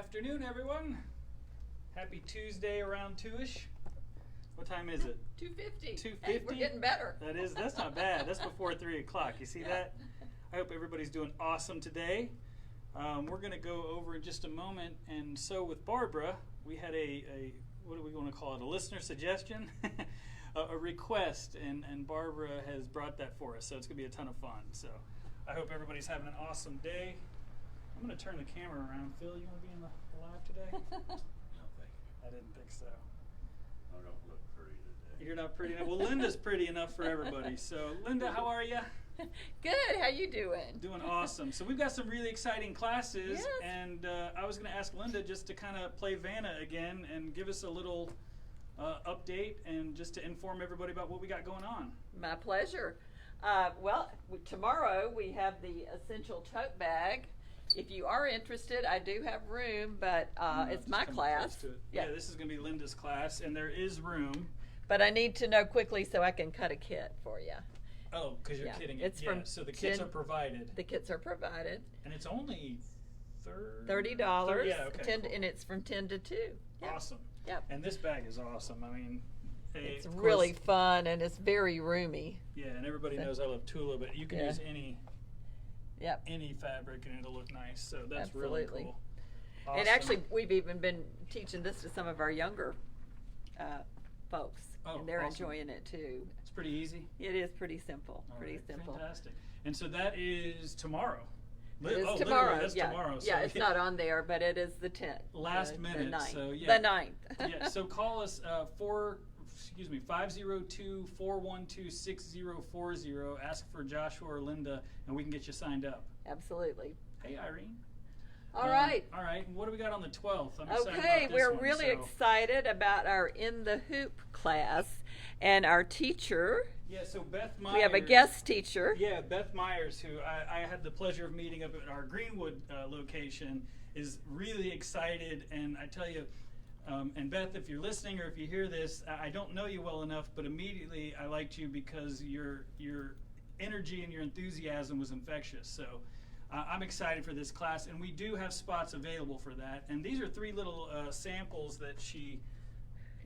afternoon, everyone. Happy Tuesday around 2-ish. What time is it? 2:50. 2:50? Hey, we're getting better. That's not bad. That's before 3 o'clock. You see that? I hope everybody's doing awesome today. We're going to go over in just a moment. And so with Barbara, we had a what do we want to call it? A listener suggestion? a request. And Barbara has brought that for us. So it's going to be a ton of fun. So I hope everybody's having an awesome day. I'm going to turn the camera around. Phil, you want to be in the live today? No, thank you. I didn't think so. I don't look pretty today. You're not pretty enough. Well, Linda's pretty enough for everybody. So, Linda, how are you? Good. How you doing? Doing awesome. So we've got some really exciting classes, Yes. and I was going to ask Linda just to kind of play Vanna again and give us a little update and just to inform everybody about what we got going on. My pleasure. Tomorrow we have the essential tote bag. If you are interested, I do have room, but it's my Just come class. close to it. Yeah, this is going to be Linda's class, and there is room. But I need to know quickly so I can cut a kit for you. Oh, because you're Yeah, kidding. it's yeah, from so the kits 10 are provided. The kits are provided. And it's only $30. Yeah, okay. Cool. And it's from 10 to 2. Yep. Awesome. Yep. And this bag is awesome. I mean, It's of really course, fun and it's very roomy. Yeah, and everybody So- knows I love Tula, but you can Yeah. use any Yep. fabric and it'll look nice. So that's Absolutely. really cool. And Awesome. actually, we've even been teaching this to some of our younger folks, Oh, and they're awesome. enjoying it too. It's pretty easy. It is pretty simple. All Pretty right, simple. Fantastic. And so that is tomorrow. It is Oh, tomorrow. literally, that's yeah. tomorrow. So Yeah, it's not on there, but it is the 10th. Last the minute, 9th. so yeah. The 9th. Yeah, so call us 502-412-6040. Ask for Joshua or Linda, and we can get you signed up. Absolutely. Hey, Irene. All right. All right. What do we got on the 12th? I'm excited Okay, about this we're one, really so. excited about our In the Hoop class, and our teacher. Yeah, so Beth Myers. We have a guest teacher. Yeah, Beth Myers, who I had the pleasure of meeting up at our Greenwood location, is really excited. And I tell you, and Beth, if you're listening or if you hear this, I don't know you well enough, but immediately I liked you because your energy and your enthusiasm was infectious. So I'm excited for this class, and we do have spots available for that. And these are 3 little samples that she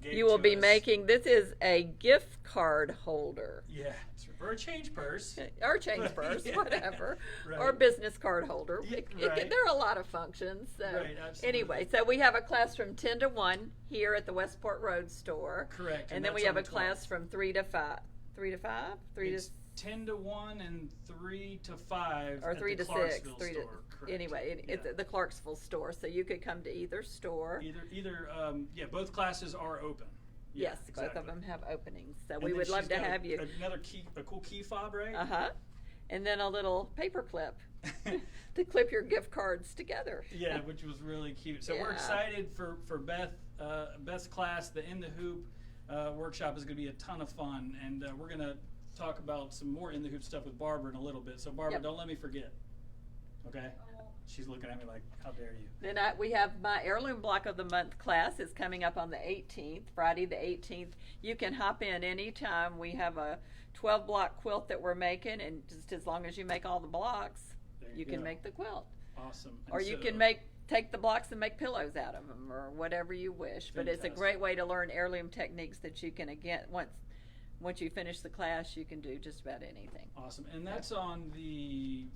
gave You will to be us. making, this is a gift card holder. Yeah, or a change purse. Or change purse, Yeah, whatever, right. or business card holder. Yeah, There are a lot of functions. So Right, absolutely. anyway, so we have a class from 10 to 1 here at the Westport Road store. Correct. And then we that's have on a the class 12th. from 3 to 5. 3 to 5? 3 It's to 10 to 1 and 3 to 5 or at 3 the to 6. Clarksville 3 store. to Correct. anyway, it's Yeah. at the Clarksville store, so you could come to either store. Either both classes are open. Yeah, Yes, exactly. both of them have openings. So And we then would love she's to got have you. Another a cool key fob, right? And then a little paper clip to clip your gift cards together. Yeah, which was really cute. So we're Yeah. excited for Beth's class. The In the Hoop workshop is going to be a ton of fun, and we're going to talk about some more In the Hoop stuff with Barbara in a little bit. So Barbara, Yep. don't let me forget. Okay? She's looking at me like, how dare you? Then we have my Heirloom Block of the Month class is coming up on the 18th, Friday the 18th. You can hop in anytime. We have a 12-block quilt that we're making, and just as long as you make all the blocks, There you can go. make the quilt. Awesome. Or And you so- can take the blocks and make pillows out of them, or whatever you wish. But it's a Fantastic. great way to learn heirloom techniques that you can, again, once you finish the class, you can do just about anything. Awesome. And that's on the,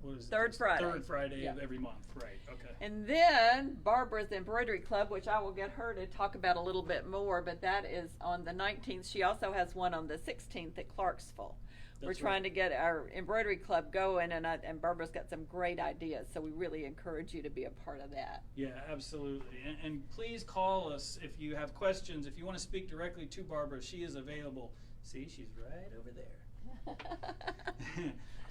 what is it? Third Friday. Third Friday Yeah. of every month. Right. Okay. And then Barbara's Embroidery Club, which I will get her to talk about a little bit more, but that is on the 19th. She also has one on the 16th at Clarksville. We're That's trying right. to get our embroidery club going, and Barbara's got some great ideas, so we really encourage you to be a part of that. Yeah, absolutely. And please call us if you have questions. If you want to speak directly to Barbara, she is available. See, she's right over there.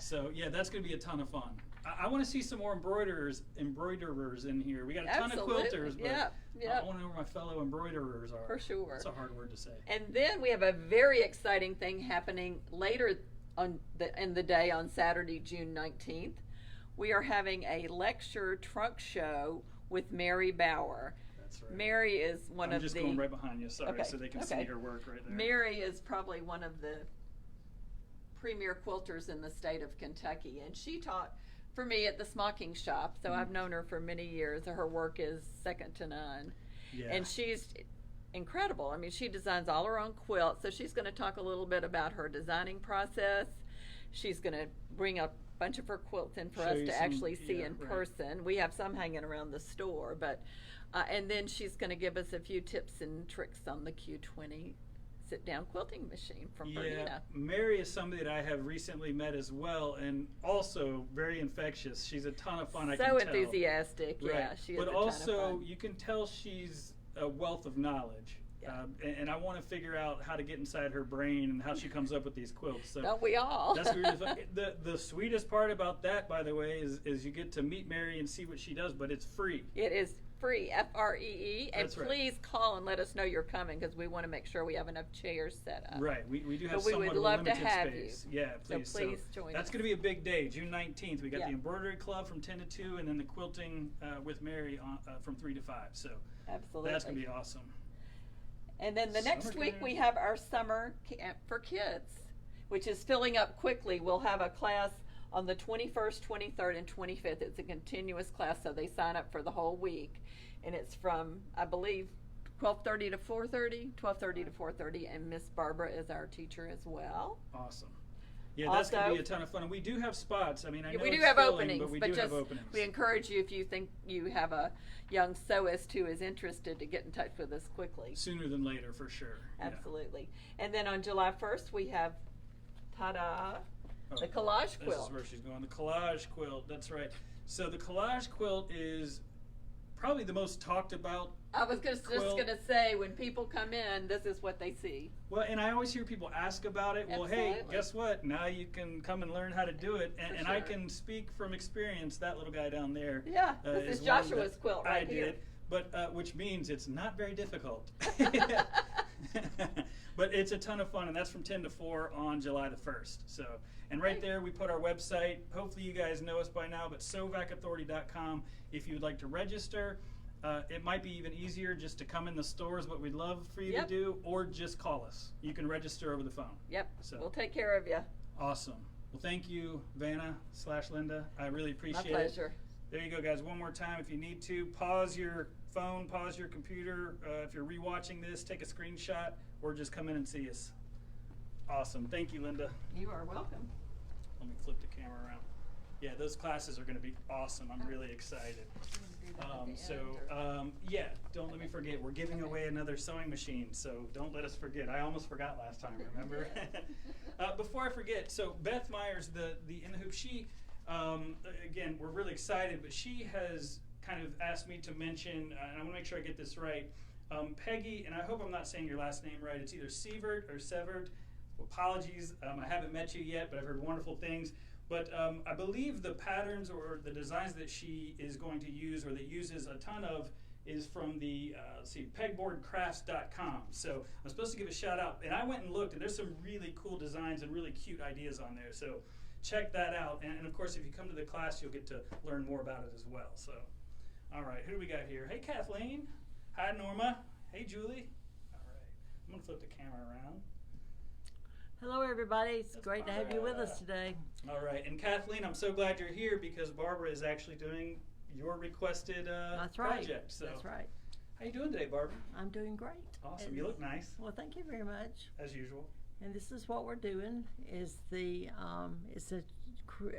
So yeah, that's going to be a ton of fun. I want to see some more embroiderers in here. We got a ton Absolutely. of quilters, but Yeah. I want to know where my fellow embroiderers are. For sure. That's a hard word to say. And then we have a very exciting thing happening later in the day on Saturday, June 19th. We are having a lecture trunk show with Mary Bauer. That's right. Mary is one I'm of just the going right behind you, sorry, Okay, so they can okay. see her work right there. Mary is probably one of the premier quilters in the state of Kentucky, and she taught for me at the smocking shop. So I've known her for many years. Her work is second to none. Yeah. And she's incredible. I mean, she designs all her own quilts. So she's going to talk a little bit about her designing process. She's going to bring a bunch of her quilts in for Show us you to some- actually see yeah, in right. person. We have some hanging around the store, but and then she's going to give us a few tips and tricks on the Q20 sit-down quilting machine from Yeah, Bernina. Mary is somebody that I have recently met as well, and also very infectious. She's a ton of fun. I can So tell. enthusiastic, Right. yeah. She is But a ton also, of fun. you can tell she's a wealth of knowledge. Yeah. And I want to figure out how to get inside her brain and how she comes up with these quilts. So Don't we all? that's really fun. The sweetest part about that, by the way, is you get to meet Mary and see what she does, but it's free. It is free, Free, and That's right. please call and let us know you're coming because we want to make sure we have enough chairs set up. Right, we do have But we somewhat would of a love to limited have space. you. Yeah, So please. please join That's us. going to be a big day, June 19th. We got Yeah. the embroidery club from 10 to 2, and then the quilting with Mary from 3 to 5. So Absolutely. that's going to be awesome. And then the next Summer week camp. we have our summer camp for kids, which is filling up quickly. We'll have a class on the 21st, 23rd, and 25th. It's a continuous class, so they sign up for the whole week. And it's from, I believe, 12:30 to 4:30, 12:30 to 4:30, and Miss Barbara is our teacher as well. Awesome. Yeah, that's going to be Also- a ton of fun. And we do have spots. I mean, I know we do it's have filling, openings, but we but do have just openings. we encourage you if you think you have a young sewist who is interested to get in touch with us quickly. Sooner than later, for sure. Yeah. Absolutely. And then on July 1st we have, ta-da, Oh, the collage This quilt. is where she's going. The collage quilt. That's right. So the collage quilt is probably the most talked about. I was just quilt. going to say, when people come in, this is what they see. Well, and I always hear people ask about it. Well, hey, Absolutely. guess what? Now you can come and learn how to do it. And, For and I sure. can speak from experience. That little guy down there. Yeah, this is one Joshua's that quilt right I here. did, but which means it's not very difficult. But it's a ton of fun, and that's from 10 to 4 on July the 1st. So, and right Great. there we put our website. Hopefully you guys know us by now, but sovacauthority.com if you would like to register. It might be even easier just to come in the stores, what we'd love for you Yep. to do, or just call us. You can register over the phone. Yep, So. we'll take care of you. Awesome. Well, thank you, Vanna/Linda. I really My appreciate it. pleasure. There you go, guys. One more time, if you need to, pause your phone, pause your computer. If you're rewatching this, take a screenshot, or just come in and see us. Awesome. Thank you, Linda. You are welcome. Let me flip the camera around. Yeah, those classes are going to be awesome. I'm really excited. Yeah, don't let me forget. We're giving away another sewing machine, so don't let us forget. I almost forgot last time, remember? Before I forget, so Beth Myers, the In the Hoop, she, again, we're really excited, but she has kind of asked me to mention, and I want to make sure I get this right, Peggy, and I hope I'm not saying your last name right. It's either Sievert or Severt. Apologies, I haven't met you yet, but I've heard wonderful things. But I believe the patterns or the designs that she is going to use, or that uses a ton of, is from the pegboardcrafts.com. So I'm supposed to give a shout out, and I went and looked, and there's some really cool designs and really cute ideas on there. So check that out, and of course, if you come to the class, you'll get to learn more about it as well. So, all right, who do we got here? Hey, Kathleen. Hi, Norma. Hey, Julie. All right, I'm gonna flip the camera around. Hello, everybody. It's That's great to have you with Barbara. us today. All right, and Kathleen, I'm so glad you're here because Barbara is actually doing your requested That's right. project. So, That's right. how you doing today, Barbara? I'm doing great. Awesome. And- You look nice, Well, thank you very much. as usual. And this is what we're doing. Is the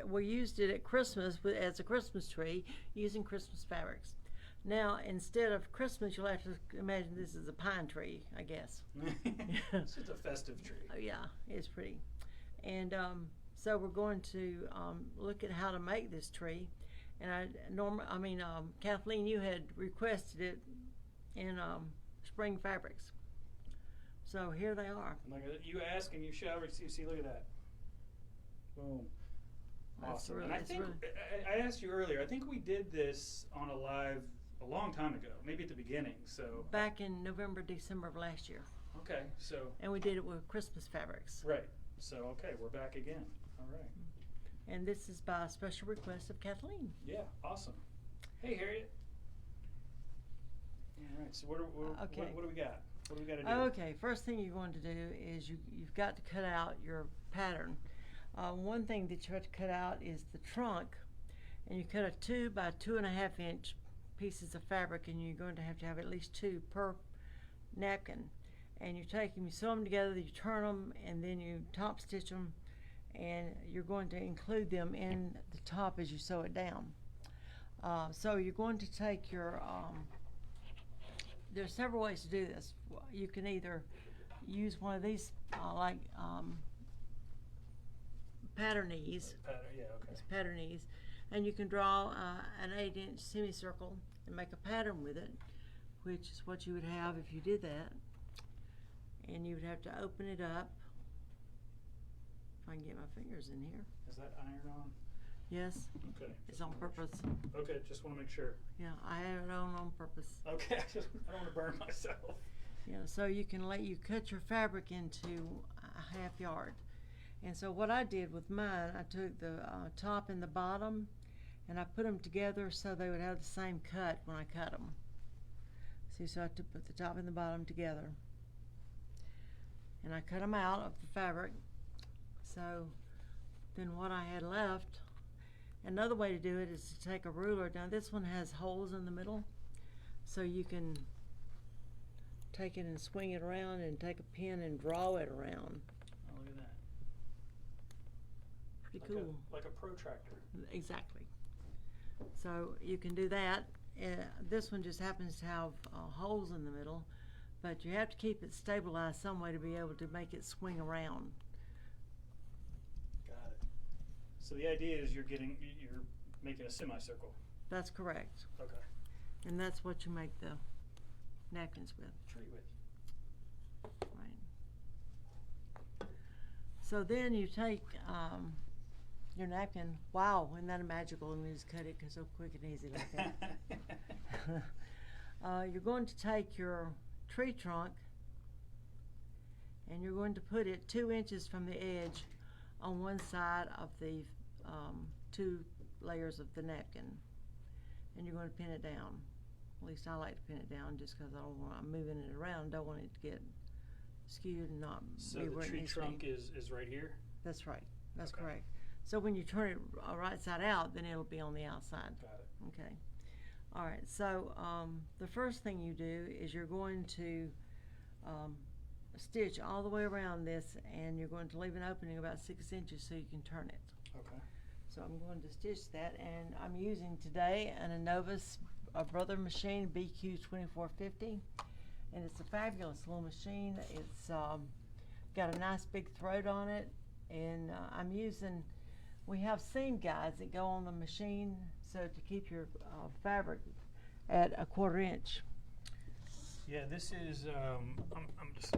we used it at Christmas as a Christmas tree using Christmas fabrics. Now, instead of Christmas, you'll have to imagine this is a pine tree, I guess. It's just a festive tree. Oh, yeah, it's pretty. And so we're going to look at how to make this tree. And Kathleen, you had requested it in spring fabrics. So here they are. Look at it. You ask and you shall receive. See, look at that. Boom. That's Awesome. really- And I it's think really- I asked you earlier. I think we did this on a live a long time ago, maybe at the beginning. So Back in November, December of last year. okay, so And we did it with Christmas fabrics. right. So okay, we're back again. All right. And this is by special request of Kathleen. Yeah, awesome. Hey, Harriet. All right, so what do we got? What do we got to do? Okay, first thing you're going to do is you've got to cut out your pattern. One thing that you have to cut out is the trunk. and you cut a 2 by 2.5 inch pieces of fabric, and you're going to have at least 2 per napkin. And you take them, you sew them together, you turn them, and then you top stitch them, and you're going to include them in the top as you sew it down. So you're going to take your, there's several ways to do this. You can either use one of these patternese. Yeah, okay. It's patternese, and you can draw an 8-inch semicircle and make a pattern with it, which is what you would have if you did that. And you would have to open it up. If I can get my fingers in here. Is that iron on? Yes, Okay. it's on purpose. Okay, just want to make sure. Yeah, I have it on purpose. Okay, I don't want to burn myself. Yeah, so you cut your fabric into a half yard. And so what I did with mine, I took the top and the bottom, and I put them together so they would have the same cut when I cut them. See, so I had to put the top and the bottom together. And I cut them out of the fabric. So then what I had left, another way to do it is to take a ruler. Now this one has holes in the middle, so you can take it and swing it around and take a pin and draw it around. Oh, look at that. Pretty Like cool. like a protractor. Exactly. So you can do that. This one just happens to have holes in the middle, but you have to keep it stabilized some way to be able to make it swing around. Got it. So the idea is you're making a semicircle. That's correct. Okay. And that's what you make the napkins with. Tree with. Right. So then you take your napkin. Wow, isn't that magical? And you just cut it so quick and easy like that. You're going to take your tree trunk and you're going to put it 2 inches from the edge on one side of the 2 layers of the napkin, and you're going to pin it down. At least I like to pin it down just because I'm moving it around. Don't want it to get skewed and not So be the where it tree needs to be. trunk is right here? That's right. That's Okay. correct. So when you turn it right side out, then it'll be on the outside. Got it. Okay. All right. So the first thing you do is you're going to stitch all the way around this, and you're going to leave an opening about 6 inches so you can turn it. Okay. So I'm going to stitch that, and I'm using today an Innovus Brother machine BQ2450, and it's a fabulous little machine. It's got a nice big throat on it, and we have seam guides that go on the machine so to keep your fabric at a 1/4 inch. Yeah, this is, I'm just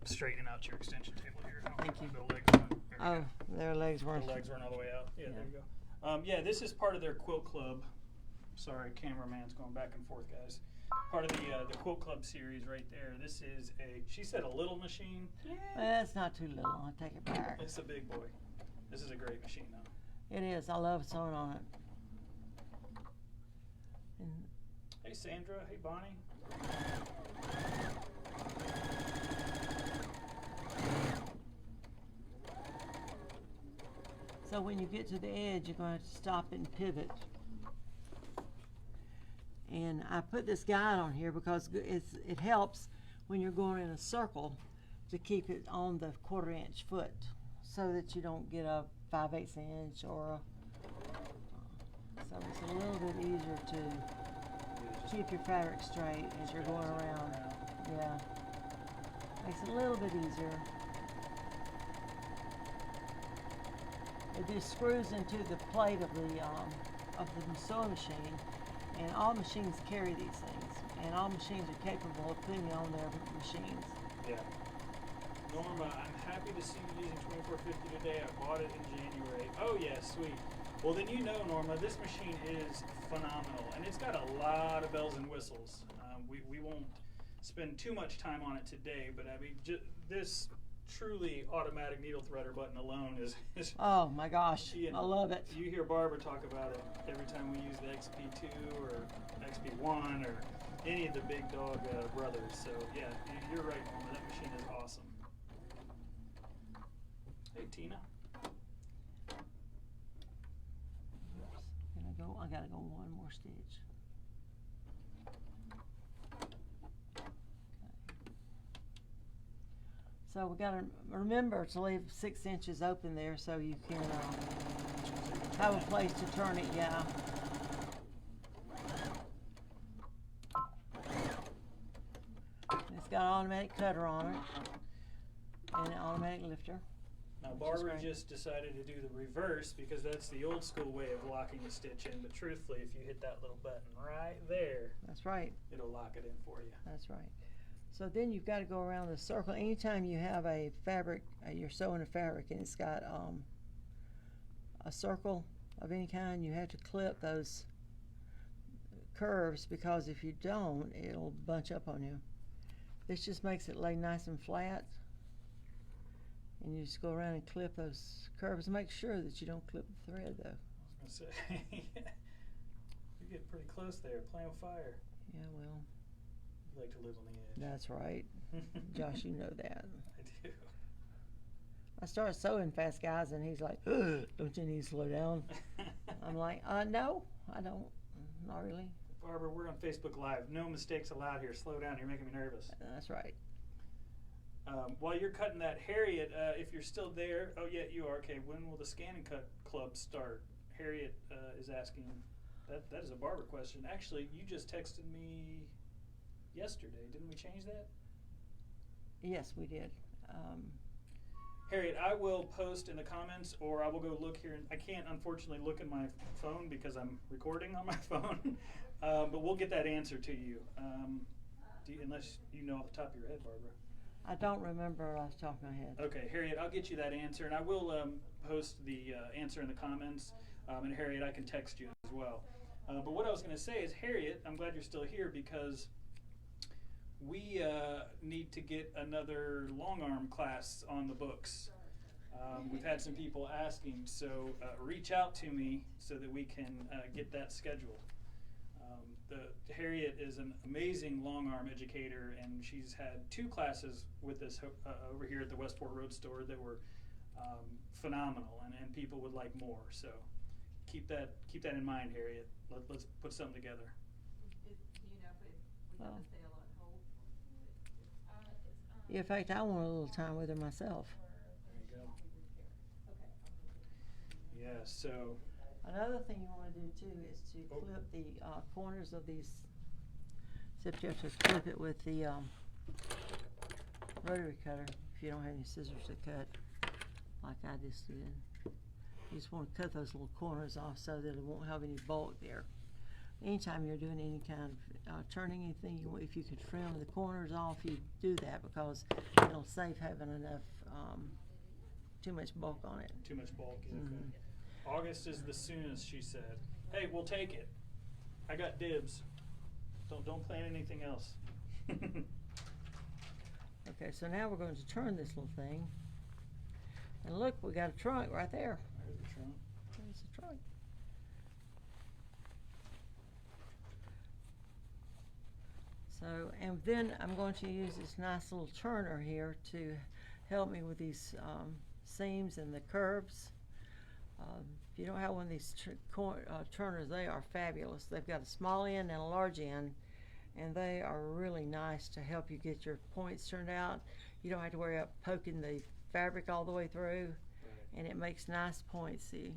straightening out your extension table here. Thank you. The legs weren't, there we Oh, go. their legs weren't. The legs weren't all the way out. Yeah, Yeah. there you go. Yeah, this is part of their quilt club. Sorry, cameraman's going back and forth, guys. Part of the quilt club series right there. This is she said a little machine. That's not too little. I'll take it back. It's a big boy. This is a great machine, though. It is. I love sewing on it. And Hey, Sandra. Hey, Bonnie. so when you get to the edge, you're going to have to stop and pivot. And I put this guide on here because it helps when you're going in a circle to keep it on the 1/4 inch foot so that you don't get a 5/8 inch or so it's a little bit easier to keep your fabric straight as you're going around. Yeah. Makes it a little bit easier. It just screws into the plate of the sewing machine, and all machines carry these things, and all machines are capable of putting it on their machines. Yeah. Norma, I'm happy to see you using 2450 today. I bought it in January. Oh yeah, sweet. Well then you know, Norma, this machine is phenomenal, and it's got a lot of bells and whistles. We won't spend too much time on it today, but I mean, this truly automatic needle threader button alone is Oh my gosh, you know, I love it. You hear Barbara talk about it every time we use the XP2 or XP1 or any of the big dog brothers. So yeah, you're right, Norma. That machine is awesome. Hey, Tina. Oops, I gotta go one more stitch. So we gotta remember to leave 6 inches open there so you can have a place to turn it, yeah. It's got an automatic cutter on it and an automatic lifter. Now which is Barbara great. just decided to do the reverse because that's the old school way of locking the stitch in, but truthfully, if you hit that little button right there, That's right. it'll lock it in for you. That's right. So then you've got to go around the circle. Anytime you have a fabric, you're sewing a fabric and it's got a circle of any kind, you have to clip those curves because if you don't, it'll bunch up on you. This just makes it lay nice and flat. And you just go around and clip those curves. Make sure that you don't clip the thread though. I was gonna say, you get pretty close there, playing with fire. Yeah, well, You like to live on the edge. that's right. Josh, you know that. I do. I started sewing fast, guys, and he's like, "Ugh, don't you need to slow down?" I'm like, no, I don't. Not really. Barbara, we're on Facebook Live. No mistakes allowed here. Slow down. You're making me nervous. That's right. While you're cutting that, Harriet, if you're still there, oh yeah, you are. Okay, when will the Scan and Cut Club start? Harriet is asking. That is a Barbara question. Actually, you just texted me yesterday. Didn't we change that? Yes, we did. Harriet, I will post in the comments, or I will go look here. I can't, unfortunately, look in my phone because I'm recording on my phone, but we'll get that answer to you. Unless you know off the top of your head, Barbara. I don't remember off the top of my head. Okay, Harriet, I'll get you that answer, and I will post the answer in the comments. And Harriet, I can text you as well. But what I was going to say is, Harriet, I'm glad you're still here because we need to get another long arm class on the books. We've had some people asking, so reach out to me so that we can get that scheduled. Harriet is an amazing long arm educator, and she's had 2 classes with us over here at the Westport Road Store that were phenomenal, and people would like more. So keep that in mind, Harriet. Let's put something together. Do you know if we have to stay on hold? In fact, I want a little time with her myself. There you go. Yeah, so Another thing you want to do too is to clip the corners of these. Except you have to clip it with the rotary cutter if you don't have any scissors to cut, like I just did. You just want to cut those little corners off so that it won't have any bulk there. Anytime you're doing any kind of turning anything, if you could trim the corners off, you do that because it'll save having enough too much bulk on it. too much bulk. Mhm. Okay. August is the soonest, she said. Hey, we'll take it. I got dibs. Don't plan anything else. Okay, so now we're going to turn this little thing. And look, we got a trunk right there. There's the trunk. There's the trunk. So, and then I'm going to use this nice little turner here to help me with these seams and the curves. If you don't have one of these turners, they are fabulous. They've got a small end and a large end, and they are really nice to help you get your points turned out. You don't have to worry about poking the fabric all the way through, Right. and it makes nice points, see.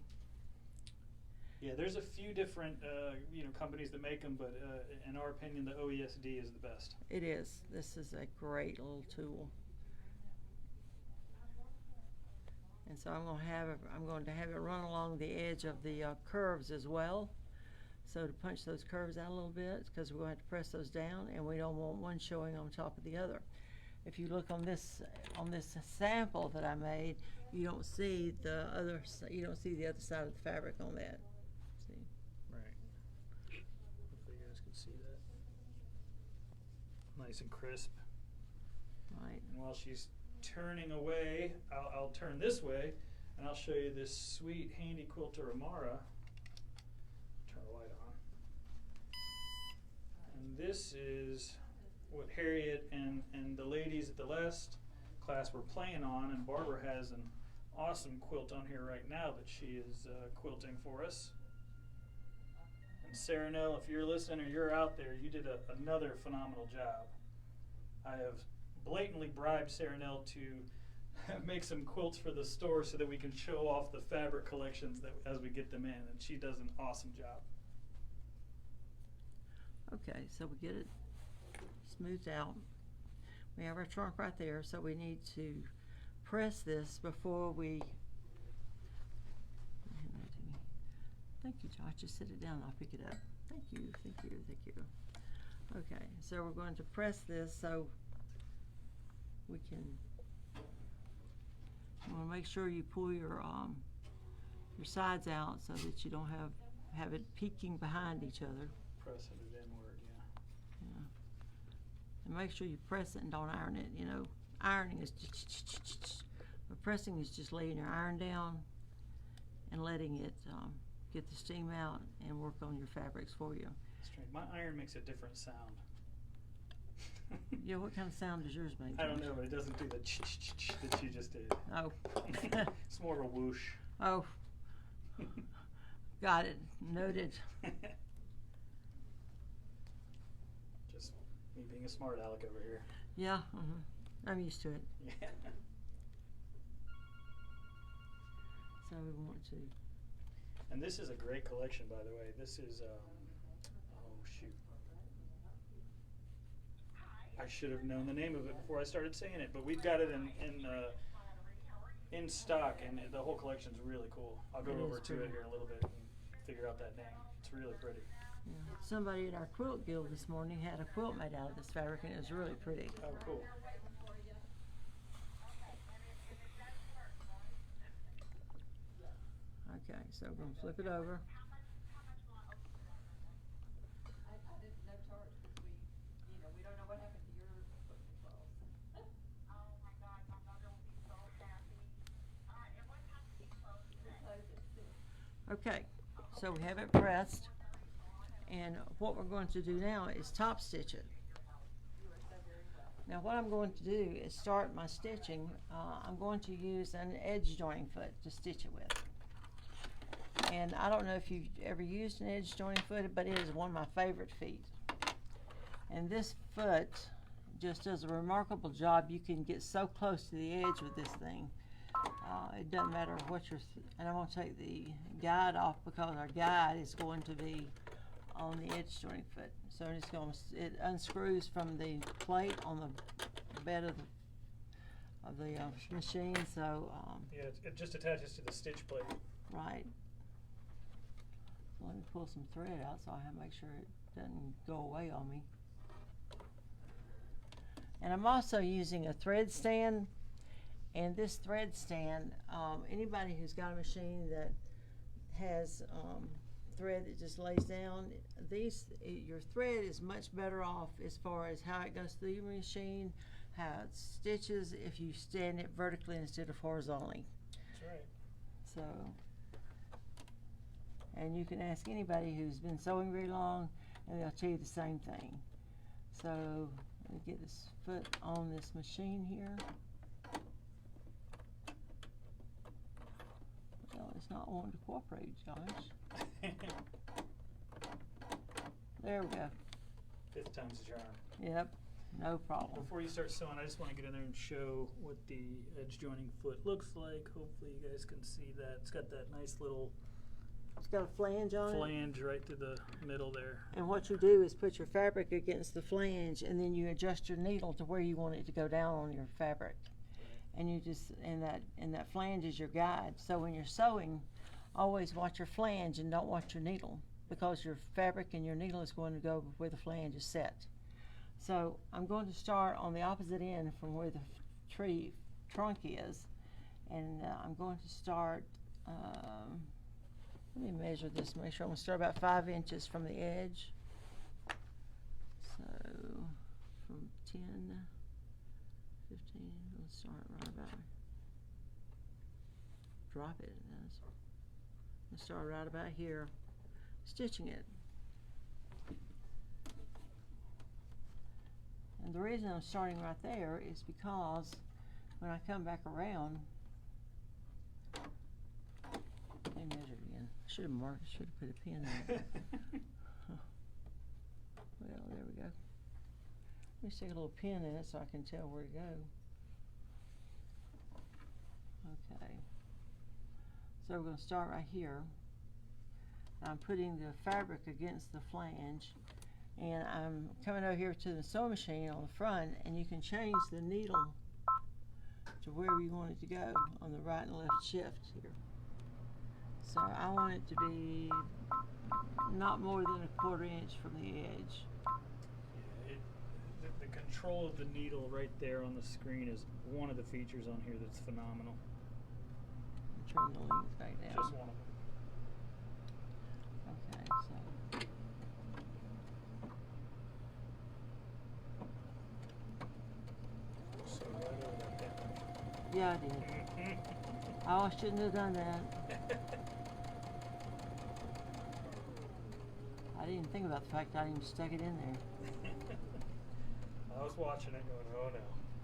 Yeah, there's a few different companies that make them, but in our opinion, the OESD is the best. It is. This is a great little tool. And so I'm going to have it run along the edge of the curves as well. So to punch those curves out a little bit, because we're going to have to press those down, and we don't want one showing on top of the other. If you look on this sample that I made, you don't see the other side of the fabric on that. See? Right. Hopefully you guys can see that. Nice and crisp. Right. And while she's turning away, I'll turn this way, and I'll show you this sweet handy quilter Amara. Turn the light on. And this is what Harriet and the ladies at the last class were playing on, and Barbara has an awesome quilt on here right now that she is quilting for us. And Sarah Nell, if you're listening or you're out there, you did another phenomenal job. I have blatantly bribed Sarah Nell to make some quilts for the store so that we can show off the fabric collections that as we get them in, and she does an awesome job. Okay, so we get it smoothed out. We have our trunk right there, so we need to press this before we. Thank you, Josh. Just sit it down and I'll pick it up. Thank you, thank you, thank you. Okay, so we're going to press this so we can. You want to make sure you pull your sides out so that you don't have it peeking behind each other. Pressing it inward, yeah. Yeah. And make sure you press it and don't iron it. You know, ironing is but pressing is just laying your iron down and letting it get the steam out and work on your fabrics for you. Strange. My iron makes a different sound. Yeah, what kind of sound does yours make? I don't know, but it doesn't do the ch-ch-ch that you just did. Oh. It's more of a whoosh. Oh. Got it. Noted. Just me being a smart aleck over here. Yeah, I'm used to it. Yeah. So we want to. And this is a great collection, by the way. This is, oh shoot. I should have known the name of it before I started saying it, but we've got it in stock, and the whole collection's really cool. I'll go It over is to it pretty. here in a little bit and figure out that name. It's really pretty. Yeah. Somebody at our quilt guild this morning had a quilt made out of this fabric, and it was really pretty. Oh, cool. Okay, so we're going to flip it over. I didn't know charge because we don't know what happened to your equipment calls. Oh my gosh, my mother will be so happy. And what time do you close today? Okay, so we have it pressed, and what we're going to do now is top stitch it. Now what I'm going to do is start my stitching. I'm going to use an edge joining foot to stitch it with. And I don't know if you've ever used an edge joining foot, but it is one of my favorite feet. And this foot just does a remarkable job. You can get so close to the edge with this thing. It doesn't matter what and I'm going to take the guide off because our guide is going to be on the edge joining foot. So it's going to, it unscrews from the plate on the bed of the machine. So Yeah, it just attaches to the stitch plate. right. Let me pull some thread out so I have to make sure it doesn't go away on me. And I'm also using a thread stand. And this thread stand, anybody who's got a machine that has thread that just lays down, your thread is much better off as far as how it goes through your machine, how it stitches if you stand it vertically instead of horizontally. That's right. So, and you can ask anybody who's been sewing very long, and they'll tell you the same thing. So, let me get this foot on this machine here. Well, it's not wanting to cooperate, Josh. There we go. Fifth time's the charm. Yep, no problem. Before you start sewing, I just want to get in there and show what the edge joining foot looks like. Hopefully you guys can see that. It's got that nice little It's got a flange on it. flange right through the middle there. And what you do is put your fabric against the flange, and then you adjust your needle to where you want it to go down on your fabric. And you just, and that flange is your guide. So when you're sewing, always watch your flange and don't watch your needle, because your fabric and your needle is going to go where the flange is set. So I'm going to start on the opposite end from where the trunk is, and I'm going to start, let me measure this, make sure I'm going to start about 5 inches from the edge. So from 10, 15, let's start right about, drop it, let's start right about here, stitching it. And the reason I'm starting right there is because when I come back around, let me measure it again, should have marked. Should have put a pin in it. Well, there we go. Let me stick a little pin in it so I can tell where to go. Okay. So we're going to start right here. I'm putting the fabric against the flange, and I'm coming over here to the sewing machine on the front, and you can change the needle to wherever you want it to go on the right and left shift here. So I want it to be not more than a 1/4 inch from the edge. Yeah, the control of the needle right there on the screen is one of the features on here that's phenomenal. Turn the length back down. Just one of them. Okay, so. So right over that down. Yeah, I did. Oh, I shouldn't have done that. I didn't think about the fact that I even stuck it in there. I was watching it going, oh no.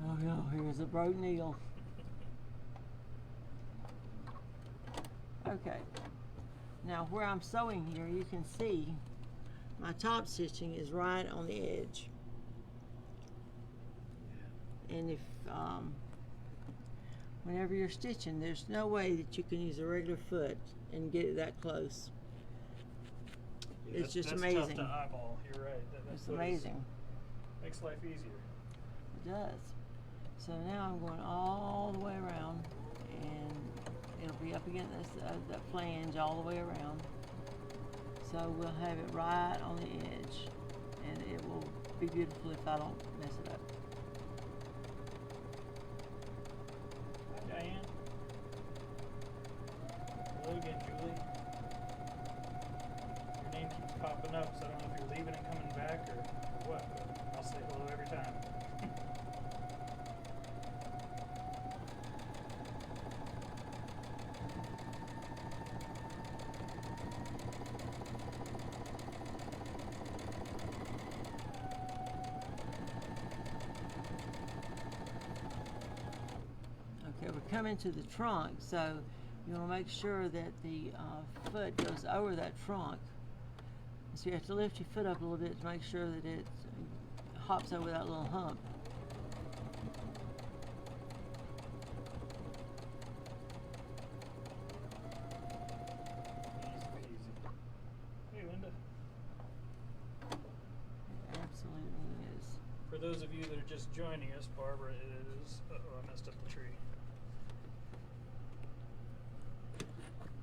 Oh no, here's a broken needle. Okay. Now where I'm sewing here, you can see my top stitching is right on the edge. And if, whenever you're stitching, there's no way that you can use a regular foot and get it that close. Yeah, It's just that's amazing. tough to eyeball. You're right. That It's foot is- amazing. makes life easier. It does. So now I'm going all the way around, and it'll be up against this, that flange all the way around. So we'll have it right on the edge, and it will be beautiful if I don't mess it up. Hi, Diane. Hello again, Julie. Your name keeps popping up, so I don't know if you're leaving and coming back or what, but I'll say hello every time. Okay, we're coming to the trunk, so you want to make sure that the foot goes over that trunk. So you have to lift your foot up a little bit to make sure that it hops over that little hump. Easy peasy. Hey, Linda. It absolutely is. For those of you that are just joining us, Barbara is. Uh-oh, I messed up the tree.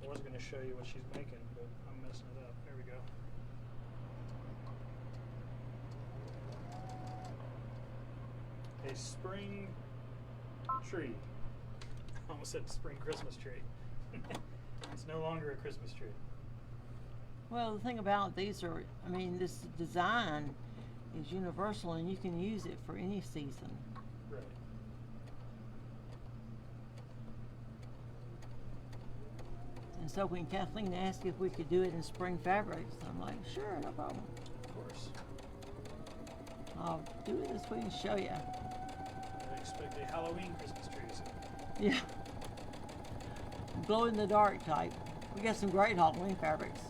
I was going to show you what she's making, but I'm messing it up. There we go. A spring tree. I almost said spring Christmas tree. It's no longer a Christmas tree. Well, the thing about these are, I mean, this design is universal and you can use it for any season. Right. And so when Kathleen asked if we could do it in spring fabrics, I'm like, sure, no problem. Of course. I'll do it this week and show you. I expect a Halloween Christmas tree soon. Yeah. Glow in the dark type. We got some great Halloween fabrics.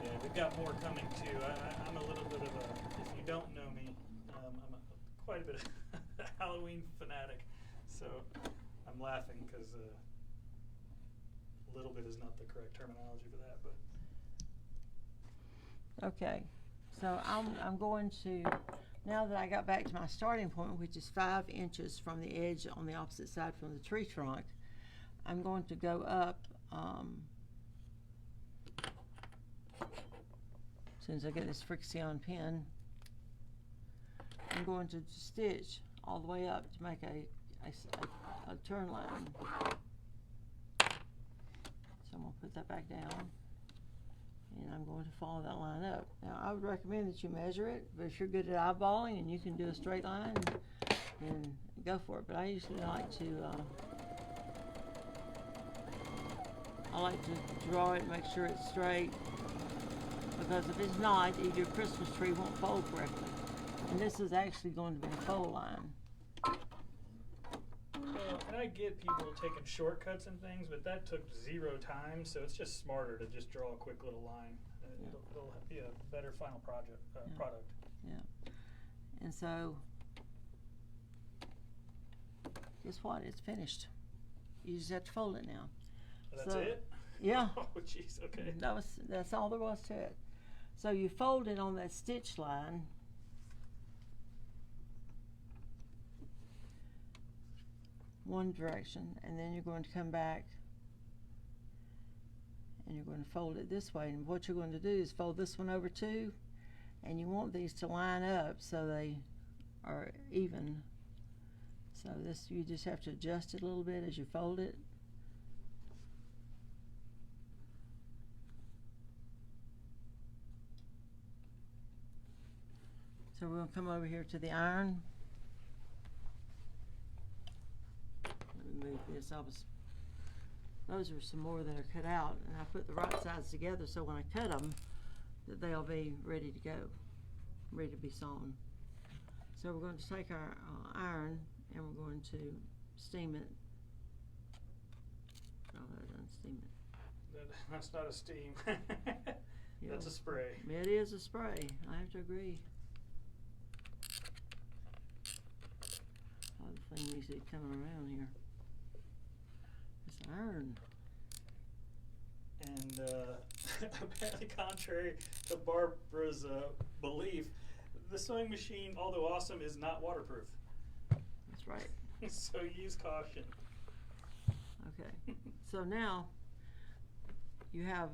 Yeah, we've got more coming too. I'm a little bit of a, if you don't know me, I'm quite a bit of a Halloween fanatic. So I'm laughing because a little bit is not the correct terminology for that. But Okay. So I'm going to, now that I got back to my starting point, which is 5 inches from the edge on the opposite side from the tree trunk, I'm going to go up, as soon as I get this Frixion pin, I'm going to stitch all the way up to make a turn line. So I'm going to put that back down, and I'm going to follow that line up. Now I would recommend that you measure it, but if you're good at eyeballing and you can do a straight line, then go for it. But I usually like to draw it, make sure it's straight, because if it's not, your Christmas tree won't fold correctly. And this is actually going to be a fold line. well, And I get people taking shortcuts and things, but that took 0 time, so it's just smarter to just draw a quick little line. It'll be a better final product. Yeah. And so, guess what? It's finished. You just have to fold it now. That's So- it? Yeah. Oh, jeez, okay. That's all there was to it. So you fold it on that stitch line. One direction, and then you're going to come back and you're going to fold it this way. And what you're going to do is fold this one over too, and you want these to line up so they are even. So this, you just have to adjust it a little bit as you fold it. So we're going to come over here to the iron. Let me move this. Those are some more that are cut out, and I put the right sides together so when I cut them, that they'll be ready to go, ready to be sewn. So we're going to take our iron and we're going to steam it. No, that doesn't steam it. That's not a steam. That's a Yeah. spray. It is a spray. I have to agree. Other thing we see coming around here. It's iron. And apparently, contrary to Barbara's belief, the sewing machine, although awesome, is not waterproof. That's right. So use caution. Okay. So now you have,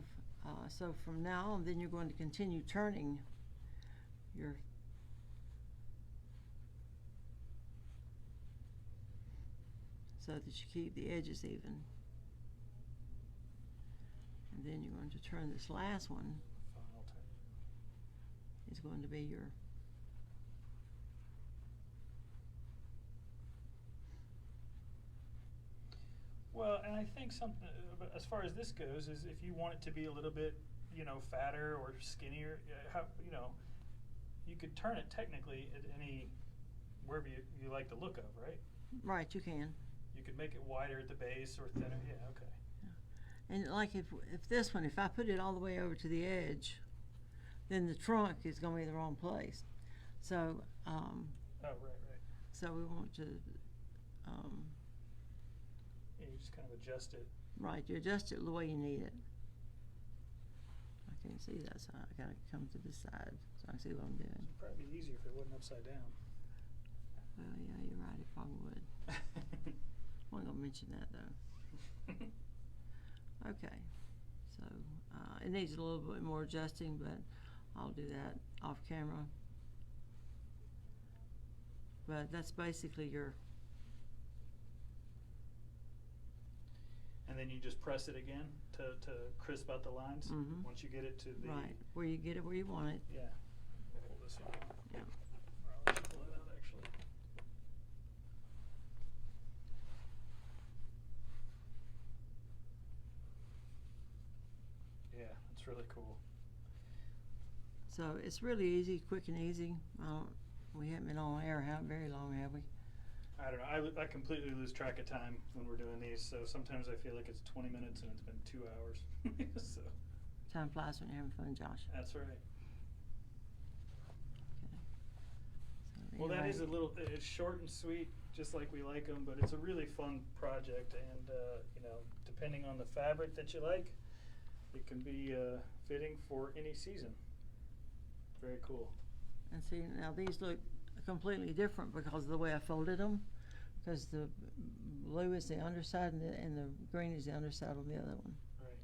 so from now on, then you're going to continue turning your so that you keep the edges even. And then you're going to turn this last one. Final turn. Is going to be your Well, and I think something, as far as this goes, is if you want it to be a little bit, fatter or skinnier, you could turn it technically at wherever you like the look of, right? right. You can. You could make it wider at the base or thinner. Yeah, okay. And like if this one, if I put it all the way over to the edge, then the trunk is going to be in the wrong place. So, Oh, right. so we want to, Yeah, you just kind of adjust it. right, you adjust it the way you need it. I can't see that side. I got to come to this side so I can see what I'm doing. It'd probably be easier if it wasn't upside down. Well, yeah, you're right. It probably would. I wasn't going to mention that though. Okay, so it needs a little bit more adjusting, but I'll do that off camera. But that's basically your, And then you just press it again to crisp out the lines Mhm. once you get it to the right, where you get it where you want it. Yeah. We'll hold this one. Yeah. Or I'll let you pull it out actually. Yeah, it's really cool. So it's really easy, quick and easy. We haven't been on air very long, have we? I don't know. I completely lose track of time when we're doing these, so sometimes I feel like it's 20 minutes and it's been 2 hours. So Time flies when you're having fun, Josh. that's right. Okay. So Well, that anyway, is it's short and sweet, just like we like them, but it's a really fun project, and depending on the fabric that you like, it can be fitting for any season. Very cool. And see, now these look completely different because of the way I folded them. Because the blue is the underside and the green is the underside on the other one. Right.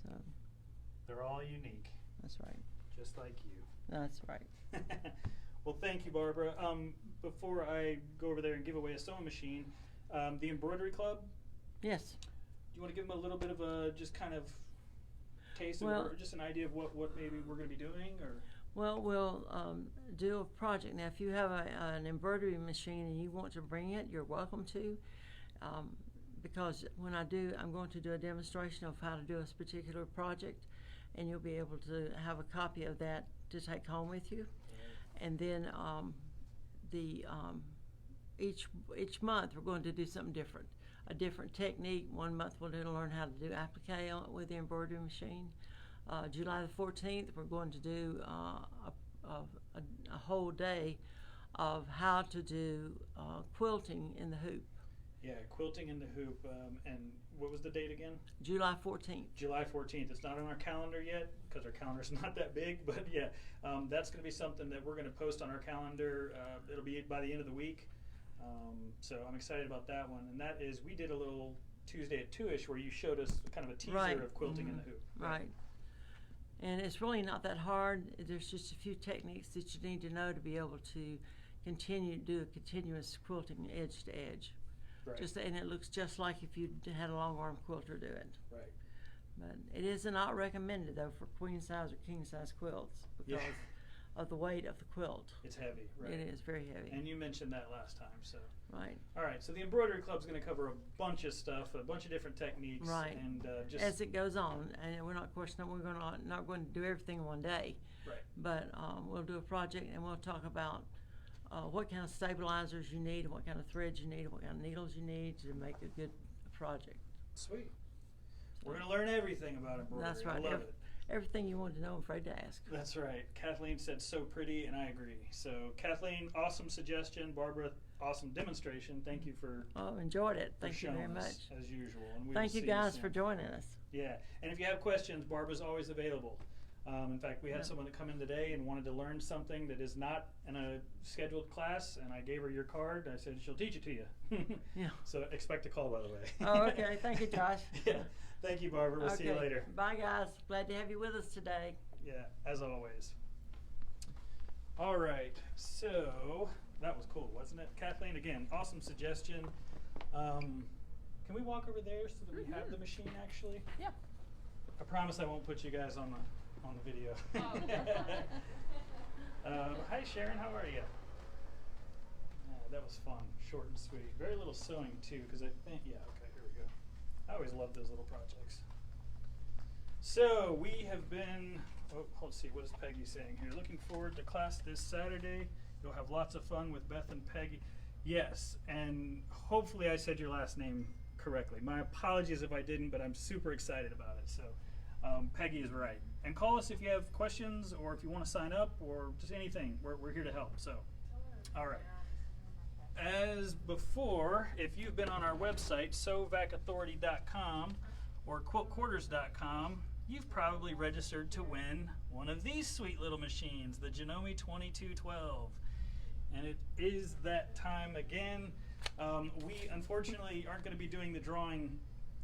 So They're all unique, that's right. just like you. That's right. Well, thank you, Barbara. Before I go over there and give away a sewing machine, the embroidery club, Yes. do you want to give them a little bit of a just kind of taste Well- or just an idea of what maybe we're going to be doing? Or Well, we'll do a project. Now, if you have an embroidery machine and you want to bring it, you're welcome to. Because when I do, I'm going to do a demonstration of how to do this particular project, and you'll be able to have a copy of that to take home with you. And then each month we're going to do something different, a different technique. One month we'll learn how to do applique with the embroidery machine. July the 14th we're going to do a whole day of how to do quilting in the hoop. Yeah, quilting in the hoop. And what was the date again? July 14th. July 14th. It's not on our calendar yet because our calendar's not that big, but yeah, that's going to be something that we're going to post on our calendar. It'll be by the end of the week. So I'm excited about that one. And that is, we did a little Tuesday at 2-ish where you showed us kind of a teaser Right. of quilting in the hoop. Right. And it's really not that hard. There's just a few techniques that you need to know to be able to do a continuous quilting edge to edge. Right. And it looks just like if you had a long arm quilter do it. Right. But it is not recommended though for queen size or king size quilts because of the weight of the quilt. It's heavy, right? It is very heavy. And you mentioned that last time, so. Right. All right, so the embroidery club's going to cover a bunch of stuff, a bunch of different techniques, Right. and just As it goes on, and we're not not going to do everything in one day. right. But we'll do a project and we'll talk about what kind of stabilizers you need, what kind of threads you need, what kind of needles you need to make a good project. Sweet. We're going to learn everything about embroidery. That's right. I love it. Everything you want to know, I'm afraid to ask. That's right. Kathleen said so pretty, and I agree. So Kathleen, awesome suggestion. Barbara, awesome demonstration. Thank you for Enjoyed it. for Thank you very showing much. us, as usual. And we Thank will you see guys soon. for joining us. Yeah, and if you have questions, Barbara's always available. In fact, we had someone that come in today and wanted to learn something that is not in a scheduled class, and I gave her your card. I said she'll teach it to you. Yeah. So expect a call, by the way. Oh, okay. Thank you, Josh. Yeah. Thank you, Barbara. We'll see you later. Bye, guys. Glad to have you with us today. Yeah, as always. All right, so that was cool, wasn't it? Kathleen, again, awesome suggestion. Can we walk over there so that we have the machine actually? Yeah. I promise I won't put you guys on the video. Hi Sharon, how are you? That was fun, short and sweet. Very little sewing too, because I think, yeah, okay, here we go. I always love those little projects. So we have been, let's see, what is Peggy saying here? Looking forward to class this Saturday. You'll have lots of fun with Beth and Peggy. Yes, and hopefully I said your last name correctly. My apologies if I didn't, but I'm super excited about it. So Peggy is right. And call us if you have questions or if you want to sign up or just anything. We're here to help. So, all right. As before, if you've been on our website, sewvacauthority.com or quiltquarters.com, you've probably registered to win one of these sweet little machines, the Janome 2212. And it is that time again. We unfortunately aren't going to be doing the drawing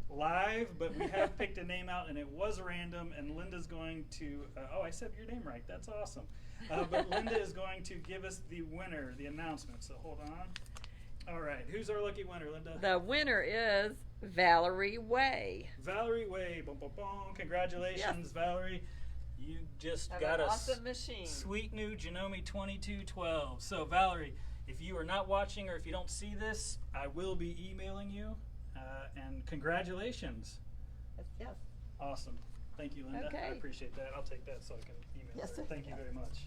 live, but we have picked a name out and it was random, and Linda's going to, oh, I said your name right, that's awesome. But Linda is going to give us the winner, the announcement, so hold on. All right, who's our lucky winner, Linda? The winner is Valerie Way. Valerie Way, boom, boom, boom. Congratulations, Yes. Valerie. You just Have got an a awesome machine. sweet new Janome 2212. So Valerie, if you are not watching or if you don't see this, I will be emailing you. And congratulations. Yes. Awesome. Thank you, Linda. Okay. I appreciate that. I'll take that so I can email Yes, her. sir. Thank you very much.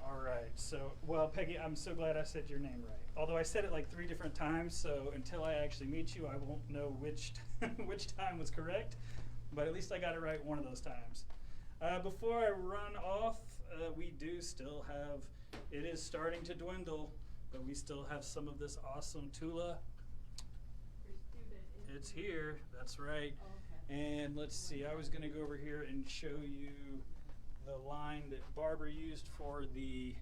All right. So, well, Peggy, I'm so glad I said your name right. Although I said it like 3 different times, so until I actually meet you, I won't know which which time was correct. But at least I got it right one of those times. Before I run off, we do still have, it is starting to dwindle, but we still have some of this awesome Tula. It's here, that's right. And let's see, I was going to go over here and show you the line that Barbara used for the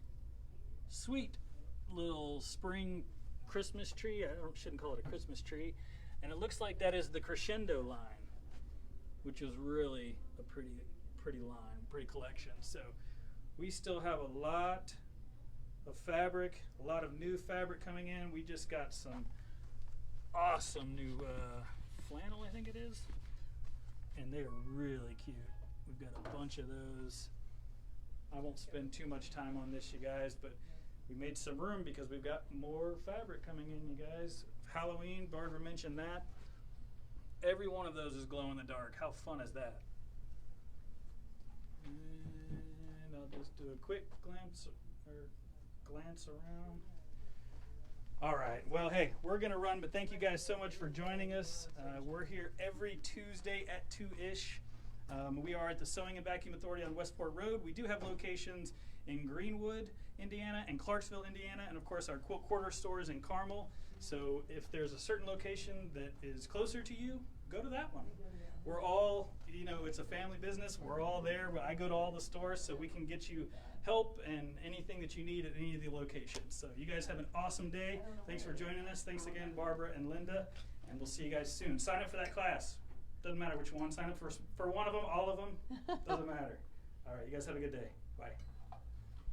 sweet little spring Christmas tree. I shouldn't call it a Christmas tree. And it looks like that is the crescendo line, which is really a pretty line, pretty collection. So we still have a lot of fabric, a lot of new fabric coming in. We just got some awesome new flannel, I think it is, and they are really cute. We've got a bunch of those. I won't spend too much time on this, you guys, but we made some room because we've got more fabric coming in, you guys. Halloween, Barbara mentioned that. Every one of those is glow in the dark. How fun is that? And I'll just do a quick glance around. All right. Well, hey, we're going to run, but thank you guys so much for joining us. We're here every Tuesday at 2-ish. We are at the Sewing and Vacuum Authority on Westport Road. We do have locations in Greenwood, Indiana, and Clarksville, Indiana, and of course our Quilt Quarter stores in Carmel. So if there's a certain location that is closer to you, go to that one. We're all, it's a family business. We're all there. I go to all the stores so we can get you help and anything that you need at any of the locations. So you guys have an awesome day. Thanks for joining us. Thanks again, Barbara and Linda, and we'll see you guys soon. Sign up for that class. Doesn't matter which one. Sign up for one of them, all of them. Doesn't matter. All right, you guys have a good day. Bye.